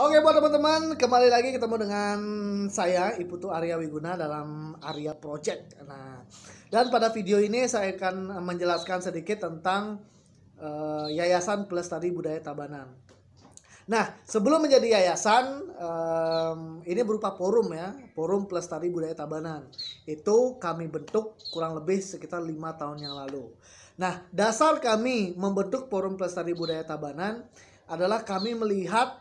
Oke buat teman-teman, kembali lagi ketemu dengan saya Iputu Arya Wiguna dalam Arya Project. Nah, dan pada video ini saya akan menjelaskan sedikit tentang Yayasan Pelestari Budaya Tabanan. Nah, sebelum menjadi yayasan, ini berupa forum ya, Forum Pelestari Budaya Tabanan. Itu kami bentuk kurang lebih sekitar 5 tahun yang lalu. Nah, dasar kami membentuk Forum Pelestari Budaya Tabanan adalah kami melihat,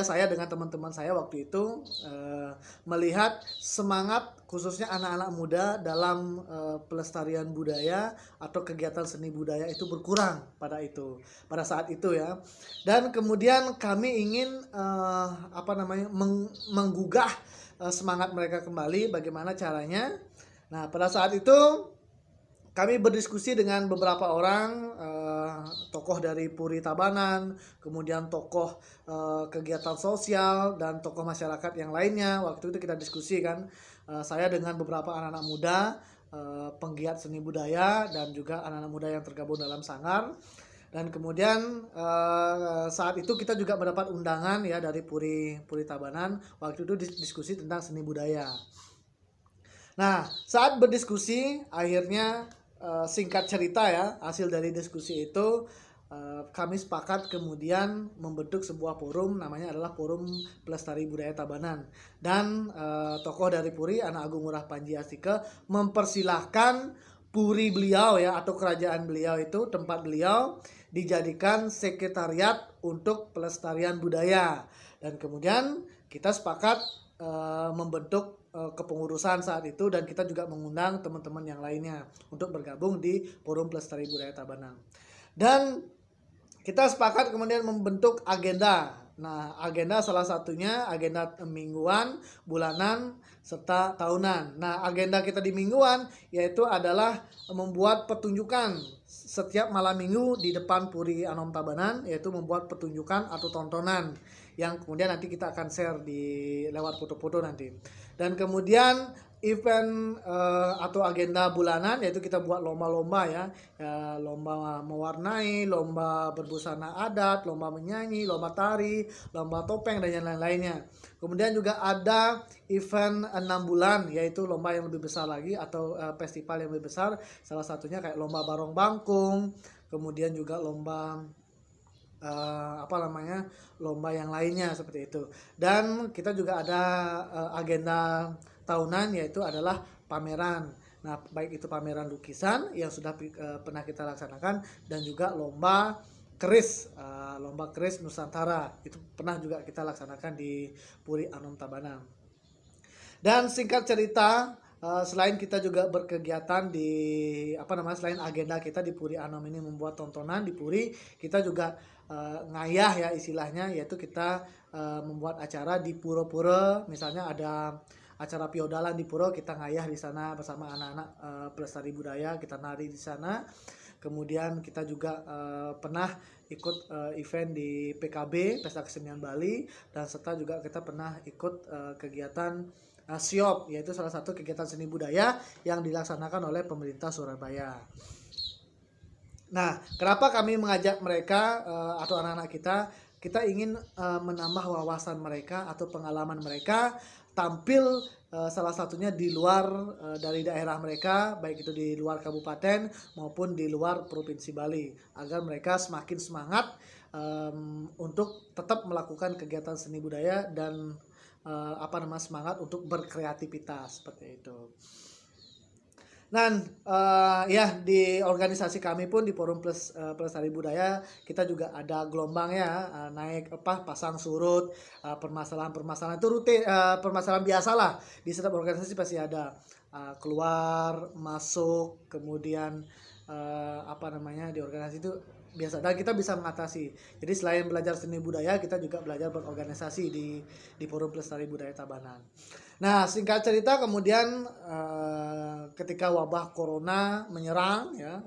saya dengan teman-teman saya waktu itu melihat semangat khususnya anak-anak muda dalam pelestarian budaya atau kegiatan seni budaya itu berkurang pada saat itu ya. Dan kemudian kami ingin menggugah semangat mereka kembali. Bagaimana caranya? Nah, pada saat itu kami berdiskusi dengan beberapa orang, tokoh dari Puri Tabanan, kemudian tokoh kegiatan sosial, dan tokoh masyarakat yang lainnya. Waktu itu kita diskusi kan, saya dengan beberapa anak-anak muda, penggiat seni budaya, dan juga anak-anak muda yang tergabung dalam sanggar. Dan kemudian saat itu kita juga mendapat undangan ya dari Puri Tabanan. Waktu itu diskusi tentang seni budaya. Nah, saat berdiskusi akhirnya singkat cerita ya, hasil dari diskusi itu kami sepakat kemudian membentuk sebuah forum, namanya adalah Forum Pelestari Budaya Tabanan. Dan tokoh dari Puri, Anak Agung Ngurah Panji Astika, mempersilahkan Puri beliau ya, atau kerajaan beliau itu, tempat beliau dijadikan sekretariat untuk pelestarian budaya. Dan kemudian kita sepakat membentuk kepengurusan saat itu, dan kita juga mengundang teman-teman yang lainnya untuk bergabung di Forum Pelestari Budaya Tabanan. Dan kita sepakat kemudian membentuk agenda. Nah, agenda salah satunya agenda mingguan, bulanan, serta tahunan. Nah, agenda kita di mingguan yaitu adalah membuat pertunjukan setiap malam minggu di depan Puri Anom Tabanan, yaitu membuat pertunjukan atau tontonan yang kemudian nanti kita akan share di lewat foto-foto nanti. Dan kemudian event atau agenda bulanan yaitu kita buat lomba-lomba ya, lomba mewarnai, lomba berbusana adat, lomba menyanyi, lomba tari, lomba topeng, dan yang lain-lainnya. Kemudian juga ada event 6 bulan yaitu lomba yang lebih besar lagi atau festival yang lebih besar, salah satunya kayak lomba barong bangkung, kemudian juga lomba lomba yang lainnya seperti itu. Dan kita juga ada agenda tahunan yaitu adalah pameran. Nah, baik itu pameran lukisan yang sudah pernah kita laksanakan, dan juga lomba keris Nusantara itu pernah juga kita laksanakan di Puri Anom Tabanan. Dan singkat cerita, selain kita juga berkegiatan di selain agenda kita di Puri Anom ini membuat tontonan di Puri, kita juga ngayah ya istilahnya, yaitu kita membuat acara di pura-pura. Misalnya ada acara piodalan di pura, kita ngayah di sana bersama anak-anak pelestari budaya, kita nari di sana. Kemudian kita juga pernah ikut event di PKB, Pesta Kesenian Bali, dan serta juga kita pernah ikut kegiatan SIOP, yaitu salah satu kegiatan seni budaya yang dilaksanakan oleh pemerintah Surabaya. Nah, kenapa kami mengajak mereka atau anak-anak kita ingin menambah wawasan mereka atau pengalaman mereka tampil salah satunya di luar dari daerah mereka, baik itu di luar kabupaten maupun di luar provinsi Bali, agar mereka semakin semangat untuk tetap melakukan kegiatan seni budaya dan semangat untuk berkreativitas seperti itu. Dan ya di organisasi kami pun di Forum Pelestari Budaya kita juga ada gelombang ya, naik pasang surut, permasalahan-permasalahan itu rutin, permasalahan biasa lah di setiap organisasi pasti ada, keluar masuk, kemudian di organisasi itu biasa, dan kita bisa mengatasi. Jadi selain belajar seni budaya, kita juga belajar berorganisasi di Forum Pelestari Budaya Tabanan. Nah, singkat cerita kemudian ketika wabah corona menyerang ya,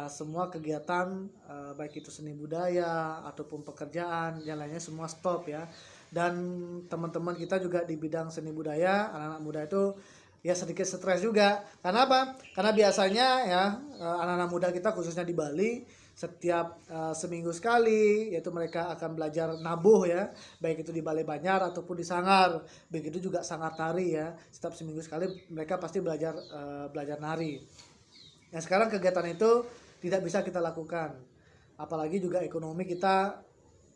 semua kegiatan baik itu seni budaya ataupun pekerjaan yang lainnya semua stop ya. Dan teman-teman kita juga di bidang seni budaya, anak-anak muda itu ya sedikit stres juga. Karena apa? Karena biasanya ya anak-anak muda kita khususnya di Bali setiap seminggu sekali, yaitu mereka akan belajar nabuh ya, baik itu di Balai Banjar ataupun di Sanggar. Begitu juga Sanggar Tari ya, setiap seminggu sekali mereka pasti belajar nari. Nah sekarang kegiatan itu tidak bisa kita lakukan, apalagi juga ekonomi kita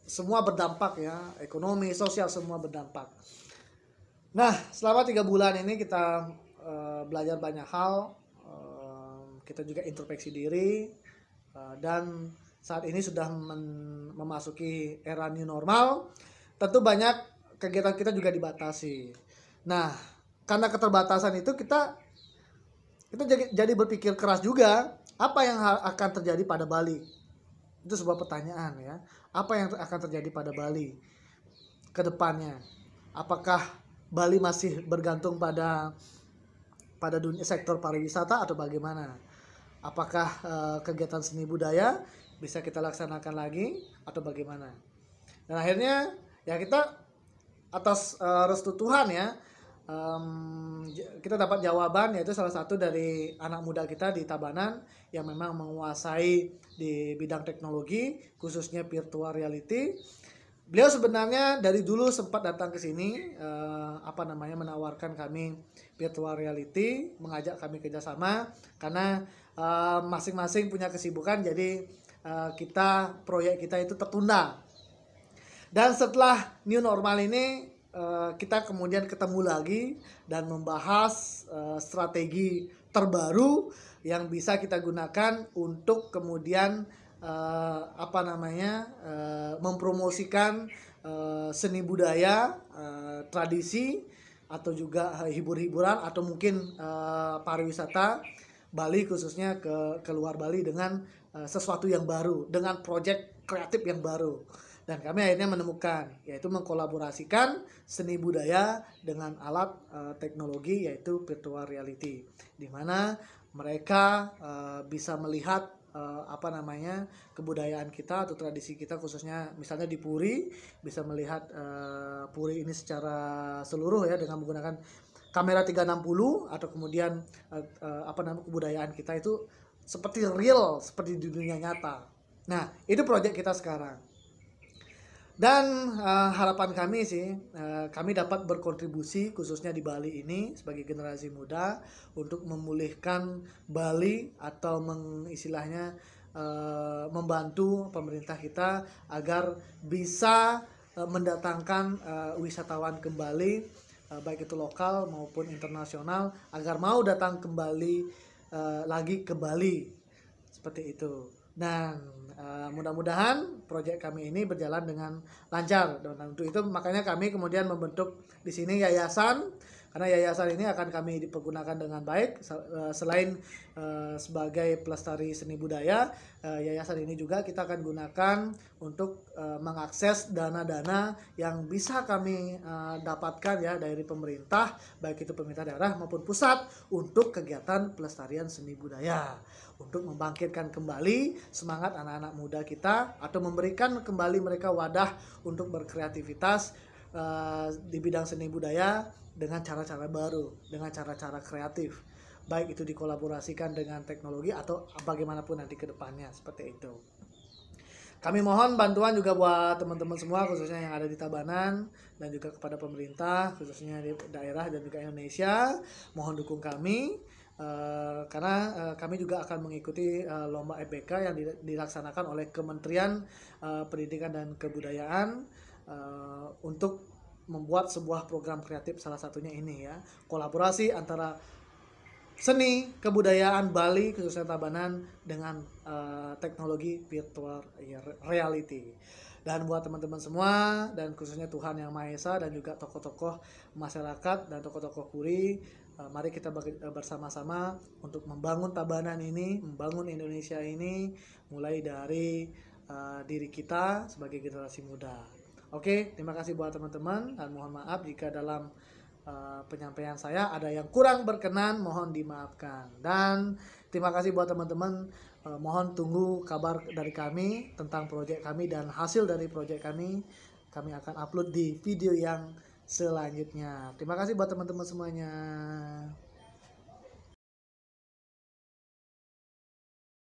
semua berdampak ya, ekonomi, sosial semua berdampak. Nah selama 3 bulan ini kita belajar banyak hal, kita juga introspeksi diri, dan saat ini sudah memasuki era new normal. Tentu banyak kegiatan kita juga dibatasi. Nah karena keterbatasan itu kita jadi berpikir keras juga, apa yang akan terjadi pada Bali. Itu sebuah pertanyaan ya. Apa yang akan terjadi pada Bali ke depannya? Apakah Bali masih bergantung pada dunia sektor pariwisata atau bagaimana? Apakah kegiatan seni budaya bisa kita laksanakan lagi atau bagaimana? Dan akhirnya ya kita atas restu Tuhan ya, kita dapat jawaban, yaitu salah satu dari anak muda kita di Tabanan yang memang menguasai di bidang teknologi, khususnya virtual reality. Beliau sebenarnya dari dulu sempat datang ke sini, menawarkan kami virtual reality, mengajak kami kerjasama, karena masing-masing punya kesibukan, jadi proyek kita itu tertunda. Dan setelah new normal ini, kita kemudian ketemu lagi dan membahas strategi terbaru yang bisa kita gunakan untuk kemudian mempromosikan seni budaya, tradisi, atau juga hibur-hiburan, atau mungkin pariwisata Bali, khususnya ke luar Bali, dengan sesuatu yang baru, dengan proyek kreatif yang baru. Dan kami akhirnya menemukan, yaitu mengkolaborasikan seni budaya dengan alat teknologi, yaitu virtual reality, di mana mereka bisa melihat kebudayaan kita atau tradisi kita, khususnya misalnya di Puri, bisa melihat Puri ini secara seluruh ya, dengan menggunakan kamera 360, atau kemudian kebudayaan kita itu seperti real, seperti di dunia nyata. Nah itu proyek kita sekarang. Dan harapan kami sih, kami dapat berkontribusi khususnya di Bali ini sebagai generasi muda untuk memulihkan Bali, atau membantu pemerintah kita agar bisa mendatangkan wisatawan kembali, baik itu lokal maupun internasional, agar mau datang kembali lagi ke Bali, seperti itu. Dan mudah-mudahan proyek kami ini berjalan dengan lancar. Dan untuk itu makanya kami kemudian membentuk di sini yayasan, karena yayasan ini akan kami dipergunakan dengan baik. Selain sebagai pelestari seni budaya, yayasan ini juga kita akan gunakan untuk mengakses dana-dana yang bisa kami dapatkan ya dari pemerintah, baik itu pemerintah daerah maupun pusat, untuk kegiatan pelestarian seni budaya, untuk membangkitkan kembali semangat anak-anak muda kita, atau memberikan kembali mereka wadah untuk berkreativitas di bidang seni budaya dengan cara-cara baru, dengan cara-cara kreatif, baik itu dikolaborasikan dengan teknologi atau bagaimanapun nanti ke depannya, seperti itu. Kami mohon bantuan juga buat teman-teman semua, khususnya yang ada di Tabanan, dan juga kepada pemerintah, khususnya di daerah dan juga Indonesia. Mohon dukung kami, karena kami juga akan mengikuti lomba FBK yang dilaksanakan oleh Kementerian Pendidikan dan Kebudayaan, untuk membuat sebuah program kreatif, salah satunya ini ya, kolaborasi antara seni kebudayaan Bali, khususnya Tabanan, dengan teknologi virtual reality. Dan buat teman-teman semua, dan khususnya Tuhan Yang Maha Esa, dan juga tokoh-tokoh masyarakat dan tokoh-tokoh Puri, mari kita bersama-sama untuk membangun Tabanan ini, membangun Indonesia ini, mulai dari diri kita sebagai generasi muda. Oke, terima kasih buat teman-teman, dan mohon maaf jika dalam penyampaian saya ada yang kurang berkenan, mohon dimaafkan. Dan terima kasih buat teman-teman, mohon tunggu kabar dari kami tentang proyek kami dan hasil dari proyek kami. Kami akan upload di video yang selanjutnya. Terima kasih buat teman-teman semuanya.